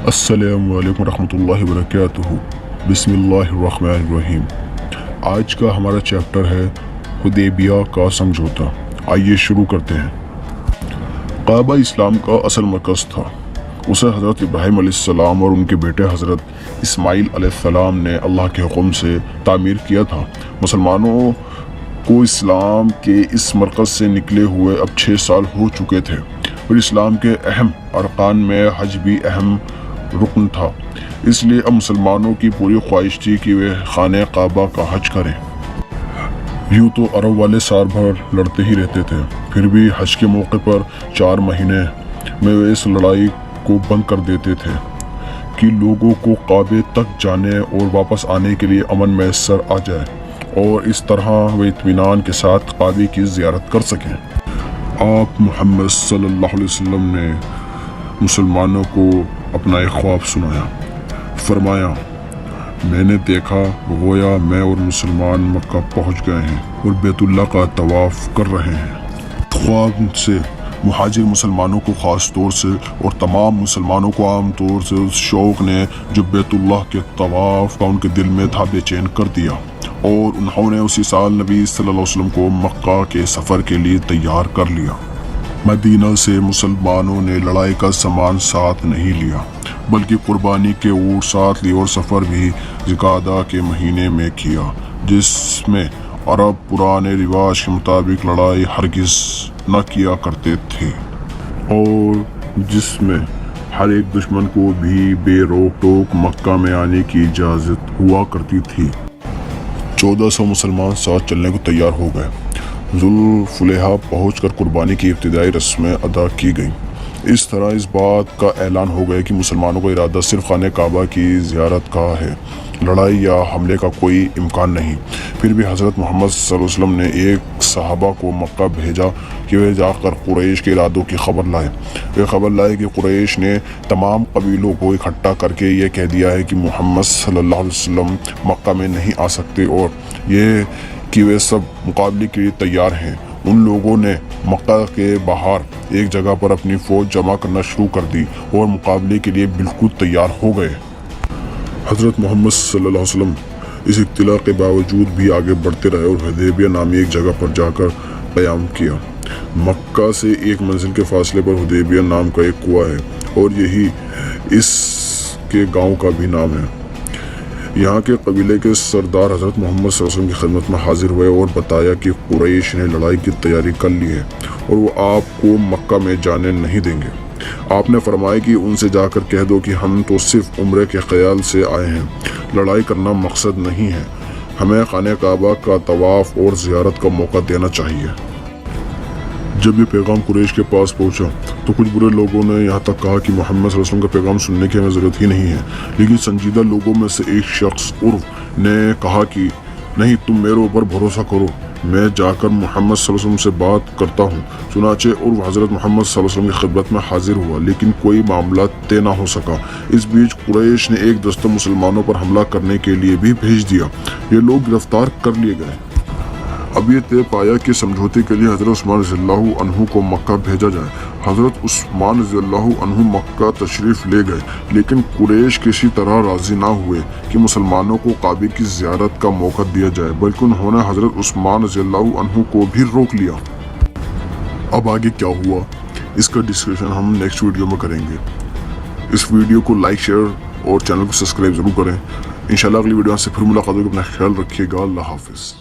السلام علیکم ورحمۃ اللہ وبرکاتہ۔ بسم اللہ الرحمن الرحیم۔ آج کا ہمارا چیپٹر ہے حدیبیہ کا سمجھوتا۔ آئیے شروع کرتے ہیں۔ کعبہ اسلام کا اصل مرکز تھا۔ اسے حضرت ابراہیم علیہ السلام اور ان کے بیٹے حضرت اسماعیل علیہ السلام نے اللہ کے حکم سے تعمیر کیا تھا۔ مسلمانوں کو اسلام کے اس مرکز سے نکلے ہوئے اب 6 سال ہو چکے تھے، اور اسلام کے اہم ارکان میں حج بھی اہم رکن تھا۔ اس لیے اب مسلمانوں کی پوری خواہش تھی کہ وہ خانہ کعبہ کا حج کریں۔ یوں تو عرب والے سال بھر لڑتے ہی رہتے تھے، پھر بھی حج کے موقع پر 4 مہینے میں وہ اس لڑائی کو بند کر دیتے تھے کہ لوگوں کو کعبے تک جانے اور واپس آنے کے لیے امن میسر آ جائے، اور اس طرح وہ اطمینان کے ساتھ کعبے کی زیارت کر سکیں۔ آپ محمد صلی اللہ علیہ وسلم نے مسلمانوں کو اپنا ایک خواب سنایا۔ فرمایا، میں نے دیکھا گویا میں اور مسلمان مکہ پہنچ گئے ہیں اور بیت اللہ کا طواف کر رہے ہیں۔ خواب سے مہاجر مسلمانوں کو خاص طور سے اور تمام مسلمانوں کو عام طور سے اس شوق نے جو بیت اللہ کے طواف کا ان کے دل میں تھا بے چین کر دیا، اور انہوں نے اسی سال نبی صلی اللہ علیہ وسلم کو مکہ کے سفر کے لیے تیار کر لیا۔ مدینہ سے مسلمانوں نے لڑائی کا سامان ساتھ نہیں لیا، بلکہ قربانی کے اونٹ ساتھ لیے، اور سفر بھی ذوالقعدہ کے مہینے میں کیا، جس میں عرب پرانے رواج کے مطابق لڑائی ہرگز نہ کیا کرتے تھے، اور جس میں ہر ایک دشمن کو بھی بے روک ٹوک مکہ میں آنے کی اجازت ہوا کرتی تھی۔ 1400 مسلمان ساتھ چلنے کو تیار ہو گئے۔ ذوالفلیحہ پہنچ کر قربانی کی ابتدائی رسمیں ادا کی گئیں۔ اس طرح اس بات کا اعلان ہو گیا کہ مسلمانوں کا ارادہ صرف خانہ کعبہ کی زیارت کا ہے، لڑائی یا حملے کا کوئی امکان نہیں۔ پھر بھی حضرت محمد صلی اللہ علیہ وسلم نے ایک صحابہ کو مکہ بھیجا کہ وہ جا کر قریش کے ارادوں کی خبر لائے۔ وہ خبر لائے کہ قریش نے تمام قبیلوں کو اکٹھا کر کے یہ کہہ دیا ہے کہ محمد صلی اللہ علیہ وسلم مکہ میں نہیں آ سکتے، اور یہ کہ وہ سب مقابلے کے لیے تیار ہیں۔ ان لوگوں نے مکہ کے باہر ایک جگہ پر اپنی فوج جمع کرنا شروع کر دی اور مقابلے کے لیے بالکل تیار ہو گئے۔ حضرت محمد صلی اللہ علیہ وسلم اس اطلاع کے باوجود بھی آگے بڑھتے رہے اور حدیبیہ نامی ایک جگہ پر جا کر قیام کیا۔ مکہ سے 1 منزل کے فاصلے پر حدیبیہ نام کا ایک کنواں ہے، اور یہی اس کے گاؤں کا بھی نام ہے۔ یہاں کے قبیلے کے سردار حضرت محمد صلی اللہ علیہ وسلم کی خدمت میں حاضر ہوئے اور بتایا کہ قریش نے لڑائی کی تیاری کر لی ہے اور وہ آپ کو مکہ میں جانے نہیں دیں گے۔ آپ نے فرمایا کہ ان سے جا کر کہہ دو کہ ہم تو صرف عمرے کے خیال سے آئے ہیں، لڑائی کرنا مقصد نہیں ہے، ہمیں خانہ کعبہ کا طواف اور زیارت کا موقع دینا چاہیے۔ جب یہ پیغام قریش کے پاس پہنچا تو کچھ برے لوگوں نے یہاں تک کہا کہ محمد صلی اللہ علیہ وسلم کا پیغام سننے کی ہمیں ضرورت ہی نہیں ہے، لیکن سنجیدہ لوگوں میں سے ایک شخص عرف نے کہا کہ نہیں، تم میرے اوپر بھروسہ کرو، میں جا کر محمد صلی اللہ علیہ وسلم سے بات کرتا ہوں۔ چنانچہ عرف حضرت محمد صلی اللہ علیہ وسلم کی خدمت میں حاضر ہوا، لیکن کوئی معاملہ طے نہ ہو سکا۔ اس بیچ قریش نے ایک دستہ مسلمانوں پر حملہ کرنے کے لیے بھی بھیج دیا۔ یہ لوگ گرفتار کر لیے گئے۔ اب یہ طے پایا کہ سمجھوتے کے لیے حضرت عثمان رضی اللہ عنہ کو مکہ بھیجا جائے۔ حضرت عثمان رضی اللہ عنہ مکہ تشریف لے گئے، لیکن قریش کسی طرح راضی نہ ہوئے کہ مسلمانوں کو کعبے کی زیارت کا موقع دیا جائے، بلکہ انہوں نے حضرت عثمان رضی اللہ عنہ کو بھی روک لیا۔ اب آگے کیا ہوا اس کا ڈسکشن ہم نیکسٹ ویڈیو میں کریں گے۔ اس ویڈیو کو لائک، شیئر اور چینل کو سبسکرائب ضرور کریں۔ انشاءاللہ اگلی ویڈیو سے پھر ملاقات ہوگی۔ اپنا خیال رکھیے گا۔ اللہ حافظ۔